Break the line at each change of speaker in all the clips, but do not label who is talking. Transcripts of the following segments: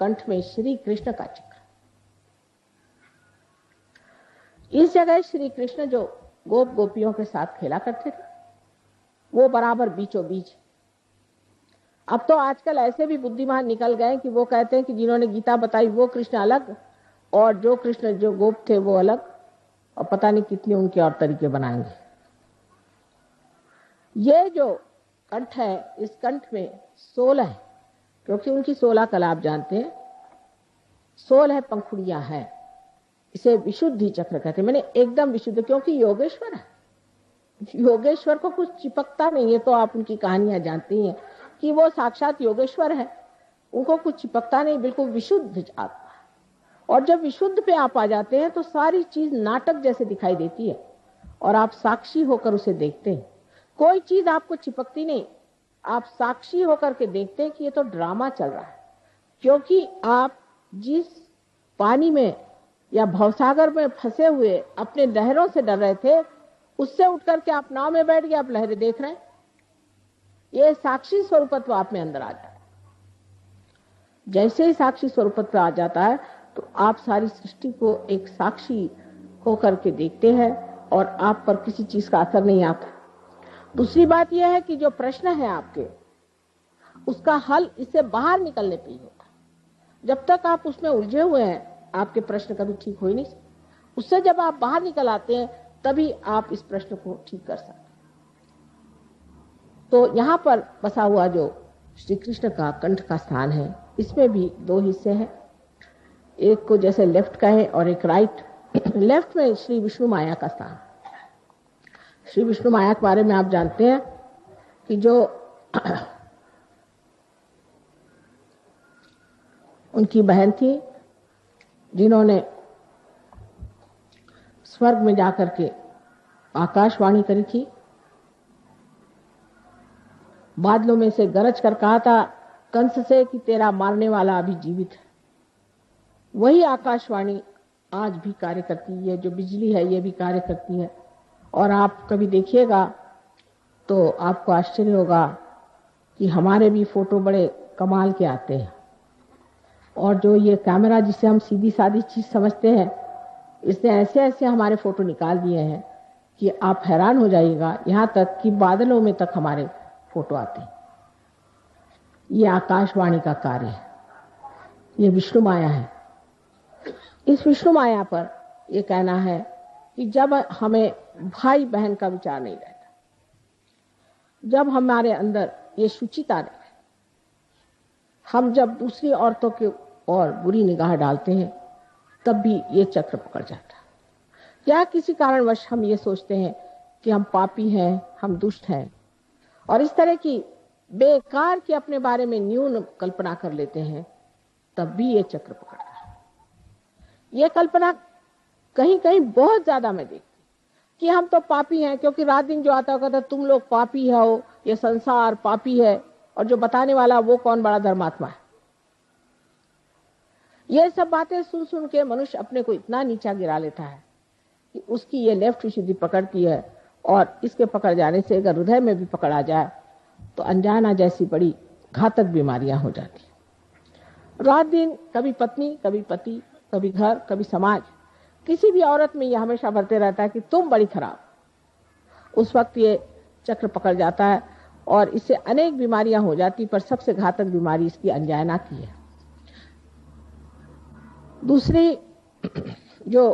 कंठ में श्री कृष्ण का चक्र। इस जगह श्री कृष्ण जो गोप गोपियों के साथ खेला करते थे वो बराबर बीचों बीच। अब तो आजकल ऐसे भी बुद्धिमान निकल गए कि वो कहते हैं कि जिन्होंने गीता बताई वो कृष्ण अलग और जो कृष्ण जो गोप थे वो अलग, और पता नहीं कितने उनके और तरीके बनाएंगे। ये जो कंठ है, इस कंठ में 16 है, क्योंकि उनकी 16 कला आप जानते हैं, 16 पंखुड़ियां हैं। इसे विशुद्धि चक्र कहते हैं, मैंने एकदम विशुद्ध, क्योंकि योगेश्वर है। योगेश्वर को कुछ चिपकता नहीं है। तो आप उनकी कहानियां जानती हैं कि वो साक्षात योगेश्वर है, उनको कुछ चिपकता नहीं, बिल्कुल विशुद्ध आत्मा। और जब विशुद्ध पे आप आ जाते हैं तो सारी चीज नाटक जैसे दिखाई देती है और आप साक्षी होकर उसे देखते हैं। कोई चीज आपको चिपकती नहीं, आप साक्षी होकर के देखते हैं कि ये तो ड्रामा चल रहा है। क्योंकि आप जिस पानी में या भवसागर में फंसे हुए अपने लहरों से डर रहे थे, उससे उठकर के आप नाव में बैठ गए, आप लहरें देख रहे हैं। ये साक्षी स्वरूपत्व आप में अंदर आ जाता है। जैसे ही साक्षी स्वरूपत्व आ जाता है तो आप सारी सृष्टि को एक साक्षी होकर के देखते हैं और आप पर किसी चीज का असर नहीं आता। दूसरी बात यह है कि जो प्रश्न है आपके, उसका हल इससे बाहर निकलने पे ही होता है। जब तक आप उसमें उलझे हुए हैं आपके प्रश्न कभी ठीक हो ही नहीं सकते। उससे जब आप बाहर निकल आते हैं तभी आप इस प्रश्न को ठीक कर सकते। तो यहां पर बसा हुआ जो श्री कृष्ण का कंठ का स्थान है, इसमें भी 2 हिस्से हैं। एक को जैसे लेफ्ट का है और एक राइट। लेफ्ट में श्री विष्णु माया का स्थान। श्री विष्णु माया के बारे में आप जानते हैं कि जो उनकी बहन थी जिन्होंने स्वर्ग में जाकर के आकाशवाणी करी थी, बादलों में से गरज कर कहा था कंस से कि तेरा मारने वाला अभी जीवित है। वही आकाशवाणी आज भी कार्य करती है। जो बिजली है ये भी कार्य करती है। और आप कभी देखिएगा तो आपको आश्चर्य होगा कि हमारे भी फोटो बड़े कमाल के आते हैं। और जो ये कैमरा जिसे हम सीधी सादी चीज समझते हैं, इसने ऐसे ऐसे हमारे फोटो निकाल दिए हैं कि आप हैरान हो जाइएगा। यहाँ तक कि बादलों में तक हमारे फोटो आते हैं। ये आकाशवाणी का कार्य है, ये विष्णु माया है। इस विष्णु माया पर ये कहना है कि जब हमें भाई बहन का विचार नहीं रहता, जब हमारे अंदर ये शुचिता नहीं, हम जब दूसरी औरतों के और बुरी निगाह डालते हैं, तब भी ये चक्र पकड़ जाता है। या किसी कारणवश हम ये सोचते हैं कि हम पापी हैं, हम दुष्ट हैं, और इस तरह की बेकार की अपने बारे में न्यून कल्पना कर लेते हैं, तब भी ये चक्र पकड़ता है। ये कल्पना कहीं कहीं बहुत ज्यादा मैं देखती कि हम तो पापी हैं, क्योंकि रात दिन जो आता कहता तुम लोग पापी हो, ये संसार पापी है, और जो बताने वाला वो कौन बड़ा धर्मात्मा है। ये सब बातें सुन सुन के मनुष्य अपने को इतना नीचा गिरा लेता है कि उसकी ये लेफ्ट विशुद्धि पकड़ती है, और इसके पकड़ जाने से अगर हृदय में भी पकड़ आ जाए तो अनजाना जैसी बड़ी घातक बीमारियां हो जाती है। रात दिन कभी पत्नी, कभी पति, कभी घर, कभी समाज, किसी भी औरत में ये हमेशा भरते रहता है कि तुम बड़ी खराब। उस वक्त ये चक्र पकड़ जाता है और इससे अनेक बीमारियां हो जाती, पर सबसे घातक बीमारी इसकी अनजाना की है। दूसरी जो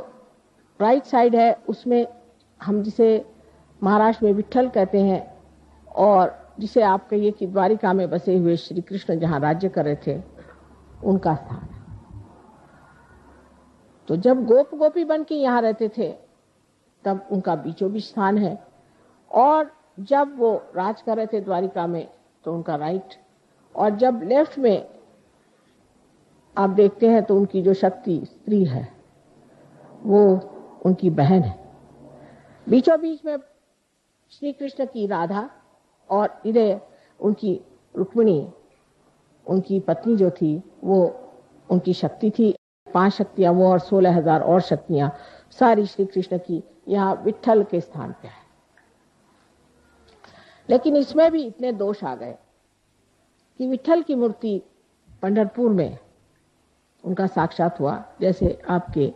राइट साइड है, उसमें हम जिसे महाराष्ट्र में विट्ठल कहते हैं, और जिसे आप कहिए कि द्वारिका में बसे हुए श्री कृष्ण जहां राज्य कर रहे थे, उनका स्थान है। तो जब गोप गोपी बन के यहाँ रहते थे तब उनका बीचों बीच स्थान है, और जब वो राज कर रहे थे द्वारिका में तो उनका राइट, और जब लेफ्ट में आप देखते हैं तो उनकी जो शक्ति स्त्री है वो उनकी बहन है। बीचों बीच में श्री कृष्ण की राधा, और इधर उनकी रुक्मिणी, उनकी पत्नी जो थी वो उनकी शक्ति थी। 5 शक्तियां वो और 16,000 और शक्तियां सारी श्री कृष्ण की यहाँ विट्ठल के स्थान पे है। लेकिन इसमें भी इतने दोष आ गए कि विट्ठल की मूर्ति पंढरपुर में उनका साक्षात हुआ। जैसे आपके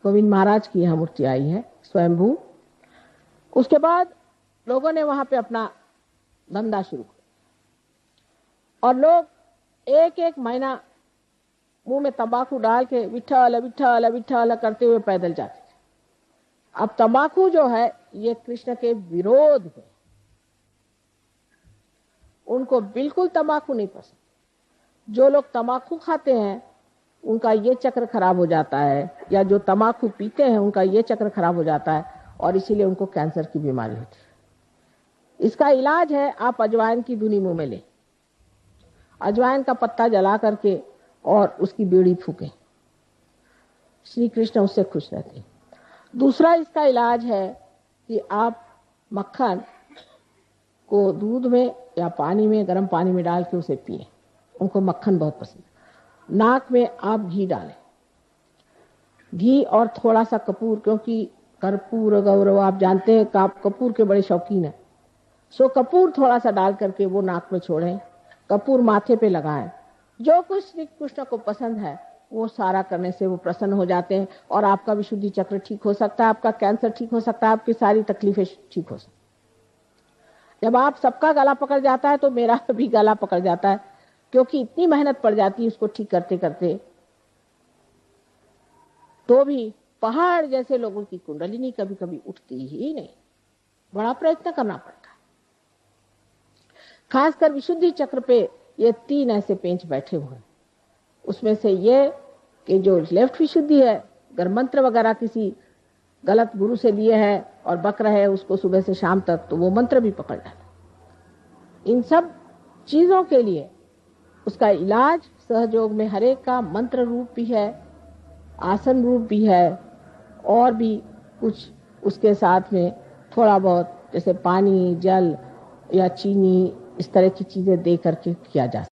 गोविंद महाराज की यहाँ मूर्ति आई है स्वयंभू। उसके बाद लोगों ने वहां पे अपना धंधा शुरू किया और लोग एक एक महीना मुंह में तंबाकू डाल के विठ्ठल विठ्ठल विठ्ठल करते हुए पैदल जाते थे। अब तंबाकू जो है ये कृष्ण के विरोध में, उनको बिल्कुल तंबाकू नहीं पसंद। जो लोग तंबाकू खाते हैं उनका ये चक्र खराब हो जाता है, या जो तंबाकू पीते हैं उनका ये चक्र खराब हो जाता है और इसीलिए उनको कैंसर की बीमारी होती है। इसका इलाज है आप अजवाइन की धुनी मुंह में लें, अजवाइन का पत्ता जला करके और उसकी बीड़ी फूकें, श्री कृष्ण उससे खुश रहते हैं। दूसरा इसका इलाज है कि आप मक्खन को दूध में या पानी में, गर्म पानी में डाल के उसे पिए, उनको मक्खन बहुत पसंद है। नाक में आप घी डालें, घी और थोड़ा सा कपूर, क्योंकि कर्पूर गौरव आप जानते हैं आप कपूर के बड़े शौकीन हैं। सो कपूर थोड़ा सा डाल करके वो नाक में छोड़ें, कपूर माथे पे लगाएं। जो कुछ श्री कृष्ण को पसंद है वो सारा करने से वो प्रसन्न हो जाते हैं और आपका विशुद्धि चक्र ठीक हो सकता है, आपका कैंसर ठीक हो सकता है, आपकी सारी तकलीफें ठीक हो सकती। जब आप सबका गला पकड़ जाता है तो मेरा भी गला पकड़ जाता है, क्योंकि इतनी मेहनत पड़ जाती है उसको ठीक करते करते। तो भी पहाड़ जैसे लोगों की कुंडलिनी कभी कभी उठती ही नहीं, बड़ा प्रयत्न करना पड़ता है। खासकर विशुद्धि चक्र पे ये 3 ऐसे पेंच बैठे हुए हैं। उसमें से ये कि जो लेफ्ट विशुद्धि है, अगर मंत्र वगैरह किसी गलत गुरु से लिए है और बक रहे हैं उसको सुबह से शाम तक, तो वो मंत्र भी पकड़ जाता है। इन सब चीजों के लिए उसका इलाज सहयोग में हरेक का मंत्र रूप भी है, आसन रूप भी है, और भी कुछ उसके साथ में थोड़ा बहुत जैसे पानी, जल या चीनी, इस तरह की चीजें दे करके किया जा सकता है।